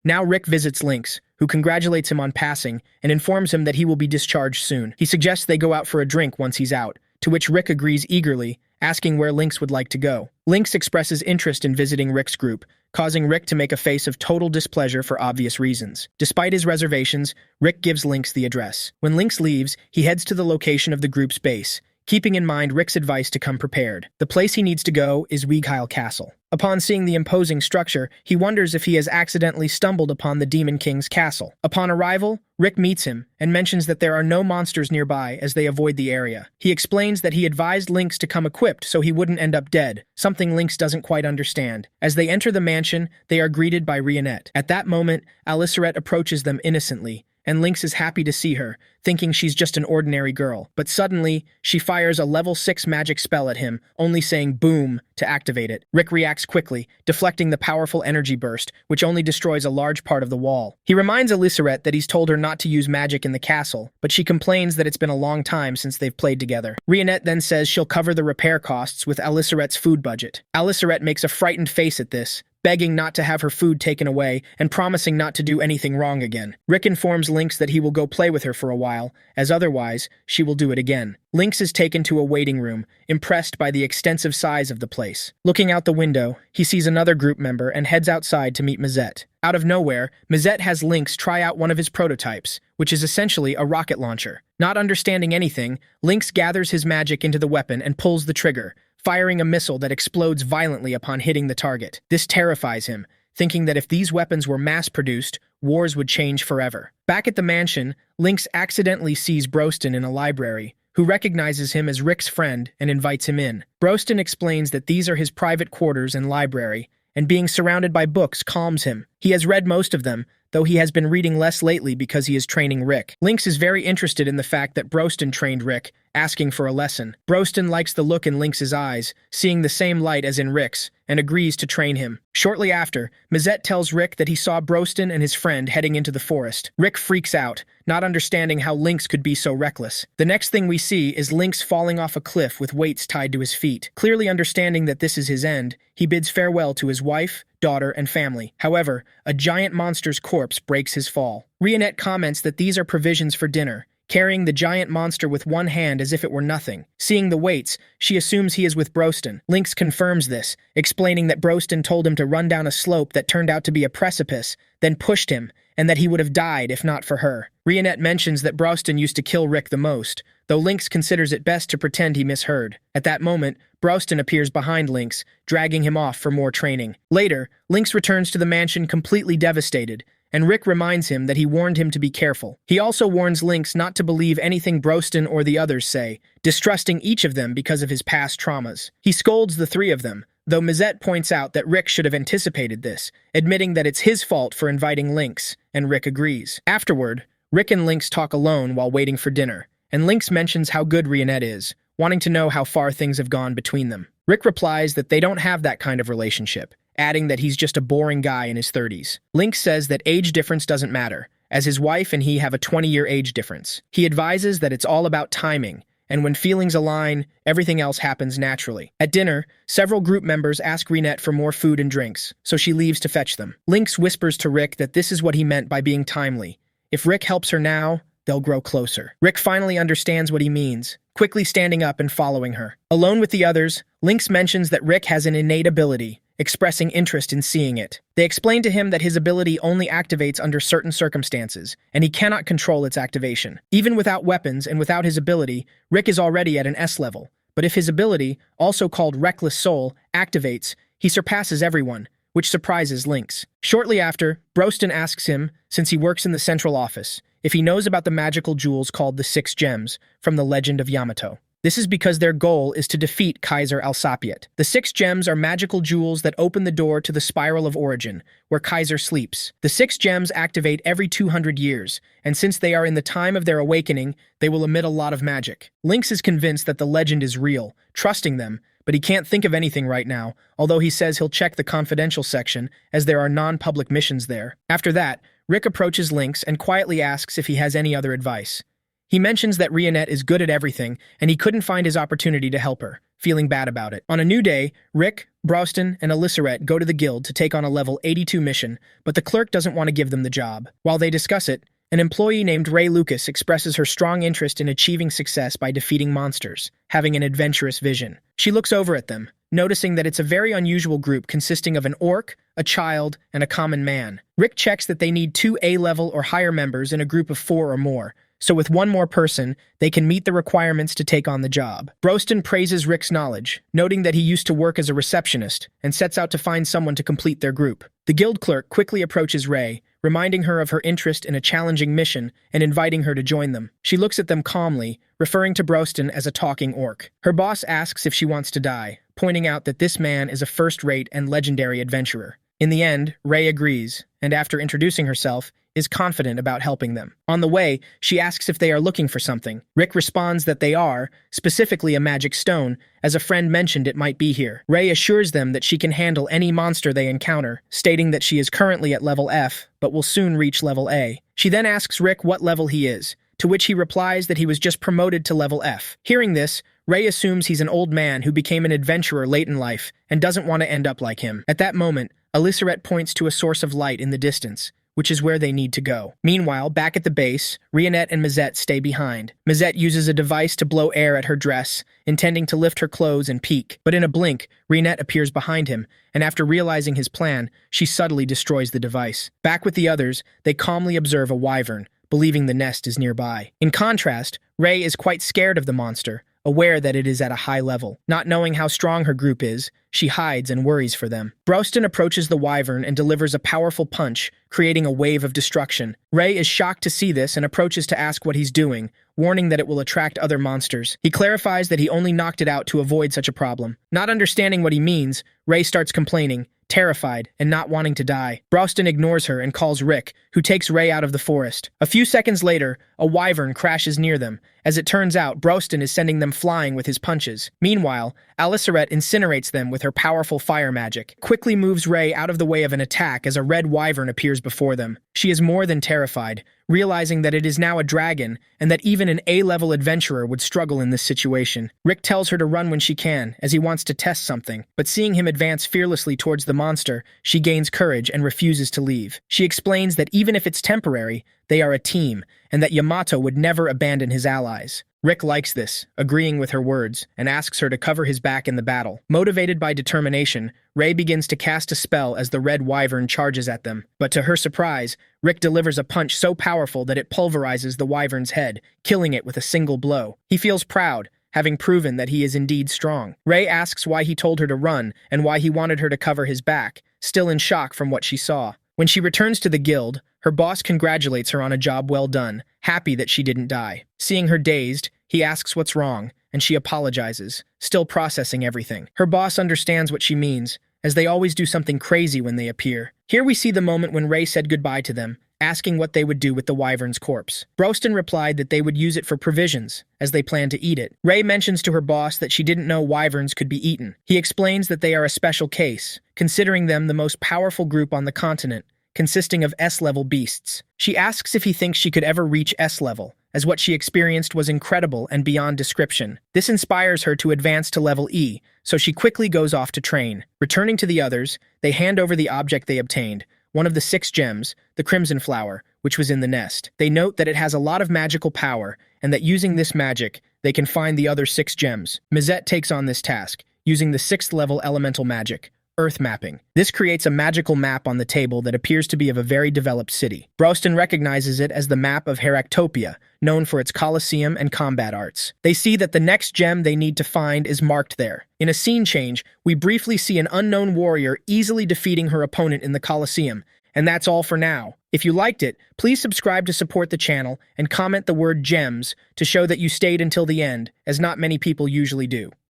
Now Rick visits Lynx, who congratulates him on passing and informs him that he will be discharged soon. He suggests they go out for a drink once he's out, to which Rick agrees eagerly, asking where Lynx would like to go. Lynx expresses interest in visiting Rick's group, causing Rick to make a face of total displeasure for obvious reasons. Despite his reservations, Rick gives Lynx the address. When Lynx leaves, he heads to the location of the group's base, keeping in mind Rick's advice to come prepared. The place he needs to go is Weghile Castle. Upon seeing the imposing structure, he wonders if he has accidentally stumbled upon the Demon King's castle. Upon arrival, Rick meets him and mentions that there are no monsters nearby as they avoid the area. He explains that he advised Lynx to come equipped so he wouldn't end up dead, something Lynx doesn't quite understand. As they enter the mansion, they are greeted by Rionette. At that moment, Alyssaret approaches them innocently, and Lynx is happy to see her, thinking she's just an ordinary girl. But suddenly, she fires a level 6 magic spell at him, only saying boom to activate it. Rick reacts quickly, deflecting the powerful energy burst, which only destroys a large part of the wall. He reminds Alyssaret that he's told her not to use magic in the castle, but she complains that it's been a long time since they've played together. Rionette then says she'll cover the repair costs with Alyssaret's food budget. Alyssaret makes a frightened face at this, begging not to have her food taken away and promising not to do anything wrong again. Rick informs Lynx that he will go play with her for a while, as otherwise, she will do it again. Lynx is taken to a waiting room, impressed by the extensive size of the place. Looking out the window, he sees another group member and heads outside to meet Mazette. Out of nowhere, Mazette has Lynx try out one of his prototypes, which is essentially a rocket launcher. Not understanding anything, Lynx gathers his magic into the weapon and pulls the trigger, firing a missile that explodes violently upon hitting the target. This terrifies him, thinking that if these weapons were mass-produced, wars would change forever. Back at the mansion, Lynx accidentally sees Broston in a library, who recognizes him as Rick's friend and invites him in. Broston explains that these are his private quarters and library, and being surrounded by books calms him. He has read most of them, though he has been reading less lately because he is training Rick. Lynx is very interested in the fact that Broston trained Rick, asking for a lesson. Broston likes the look in Lynx's eyes, seeing the same light as in Rick's, and agrees to train him. Shortly after, Mazette tells Rick that he saw Broston and his friend heading into the forest. Rick freaks out, not understanding how Lynx could be so reckless. The next thing we see is Lynx falling off a cliff with weights tied to his feet. Clearly understanding that this is his end, he bids farewell to his wife, daughter, and family. However, a giant monster's corpse breaks his fall. Rionette comments that these are provisions for dinner, carrying the giant monster with one hand as if it were nothing. Seeing the weights, she assumes he is with Broston. Lynx confirms this, explaining that Broston told him to run down a slope that turned out to be a precipice, then pushed him, and that he would have died if not for her. Rionette mentions that Broston used to kill Rick the most, though Lynx considers it best to pretend he misheard. At that moment, Broston appears behind Lynx, dragging him off for more training. Later, Lynx returns to the mansion completely devastated, and Rick reminds him that he warned him to be careful. He also warns Lynx not to believe anything Broston or the others say, distrusting each of them because of his past traumas. He scolds the three of them, though Mazette points out that Rick should have anticipated this, admitting that it's his fault for inviting Lynx, and Rick agrees. Afterward, Rick and Lynx talk alone while waiting for dinner, and Lynx mentions how good Rionette is, wanting to know how far things have gone between them. Rick replies that they don't have that kind of relationship, adding that he's just a boring guy in his 30s. Lynx says that age difference doesn't matter, as his wife and he have a 20-year age difference. He advises that it's all about timing, and when feelings align, everything else happens naturally. At dinner, several group members ask Rionette for more food and drinks, so she leaves to fetch them. Lynx whispers to Rick that this is what he meant by being timely. If Rick helps her now, they'll grow closer. Rick finally understands what he means, quickly standing up and following her. Alone with the others, Lynx mentions that Rick has an innate ability, expressing interest in seeing it. They explain to him that his ability only activates under certain circumstances, and he cannot control its activation. Even without weapons and without his ability, Rick is already at an S level, but if his ability, also called Reckless Soul, activates, he surpasses everyone, which surprises Lynx. Shortly after, Broston asks him, since he works in the central office, if he knows about the magical jewels called the 6 Gems from the Legend of Yamato. This is because their goal is to defeat Kaiser Alsapiet. The 6 gems are magical jewels that open the door to the Spiral of Origin, where Kaiser sleeps. The 6 gems activate every 200 years, and since they are in the time of their awakening, they will emit a lot of magic. Lynx is convinced that the legend is real, trusting them, but he can't think of anything right now, although he says he'll check the confidential section, as there are non-public missions there. After that, Rick approaches Lynx and quietly asks if he has any other advice. He mentions that Rionette is good at everything, and he couldn't find his opportunity to help her, feeling bad about it. On a new day, Rick, Broston, and Alya-san go to the guild to take on a level 82 mission, but the clerk doesn't want to give them the job. While they discuss it, an employee named Ray Lucas expresses her strong interest in achieving success by defeating monsters, having an adventurous vision. She looks over at them, noticing that it's a very unusual group consisting of an orc, a child, and a common man. Rick checks that they need 2 A-level or higher members in a group of 4 or more, so with one more person, they can meet the requirements to take on the job. Broston praises Rick's knowledge, noting that he used to work as a receptionist, and sets out to find someone to complete their group. The guild clerk quickly approaches Ray, reminding her of her interest in a challenging mission and inviting her to join them. She looks at them calmly, referring to Broston as a talking orc. Her boss asks if she wants to die, pointing out that this man is a first-rate and legendary adventurer. In the end, Ray agrees, and after introducing herself, is confident about helping them. On the way, she asks if they are looking for something. Rick responds that they are, specifically a magic stone, as a friend mentioned it might be here. Ray assures them that she can handle any monster they encounter, stating that she is currently at level F, but will soon reach level A. She then asks Rick what level he is, to which he replies that he was just promoted to level F. Hearing this, Ray assumes he's an old man who became an adventurer late in life and doesn't want to end up like him. At that moment, Alya-san points to a source of light in the distance, which is where they need to go. Meanwhile, back at the base, Rionette and Mazette stay behind. Mazette uses a device to blow air at her dress, intending to lift her clothes and peek. But in a blink, Rionette appears behind him, and after realizing his plan, she subtly destroys the device. Back with the others, they calmly observe a wyvern, believing the nest is nearby. In contrast, Ray is quite scared of the monster, aware that it is at a high level. Not knowing how strong her group is, she hides and worries for them. Broston approaches the wyvern and delivers a powerful punch, creating a wave of destruction. Ray is shocked to see this and approaches to ask what he's doing, warning that it will attract other monsters. He clarifies that he only knocked it out to avoid such a problem. Not understanding what he means, Ray starts complaining, terrified and not wanting to die. Broston ignores her and calls Rick, who takes Ray out of the forest. A few seconds later, a wyvern crashes near them. As it turns out, Broston is sending them flying with his punches. Meanwhile, Alya-san incinerates them with her powerful fire magic, quickly moves Ray out of the way of an attack as a red wyvern appears before them. She is more than terrified, realizing that it is now a dragon and that even an A-level adventurer would struggle in this situation. Rick tells her to run when she can, as he wants to test something, but seeing him advance fearlessly towards the monster, she gains courage and refuses to leave. She explains that even if it's temporary, they are a team, and that Yamato would never abandon his allies. Rick likes this, agreeing with her words, and asks her to cover his back in the battle. Motivated by determination, Ray begins to cast a spell as the red wyvern charges at them. But to her surprise, Rick delivers a punch so powerful that it pulverizes the wyvern's head, killing it with a single blow. He feels proud, having proven that he is indeed strong. Ray asks why he told her to run and why he wanted her to cover his back, still in shock from what she saw. When she returns to the guild, her boss congratulates her on a job well done, happy that she didn't die. Seeing her dazed, he asks what's wrong, and she apologizes, still processing everything. Her boss understands what she means, as they always do something crazy when they appear. Here we see the moment when Ray said goodbye to them, asking what they would do with the wyvern's corpse. Broston replied that they would use it for provisions, as they planned to eat it. Ray mentions to her boss that she didn't know wyverns could be eaten. He explains that they are a special case, considering them the most powerful group on the continent, consisting of S-level beasts. She asks if he thinks she could ever reach S-level, as what she experienced was incredible and beyond description. This inspires her to advance to level E, so she quickly goes off to train. Returning to the others, they hand over the object they obtained, one of the 6 gems, the crimson flower, which was in the nest. They note that it has a lot of magical power, and that using this magic, they can find the other 6 gems. Mazette takes on this task, using the 6th level elemental magic, Earth mapping. This creates a magical map on the table that appears to be of a very developed city. Broston recognizes it as the map of Heractopia, known for its Colosseum and combat arts. They see that the next gem they need to find is marked there. In a scene change, we briefly see an unknown warrior easily defeating her opponent in the Colosseum. And that's all for now. If you liked it, please subscribe to support the channel and comment the word gems to show that you stayed until the end, as not many people usually do.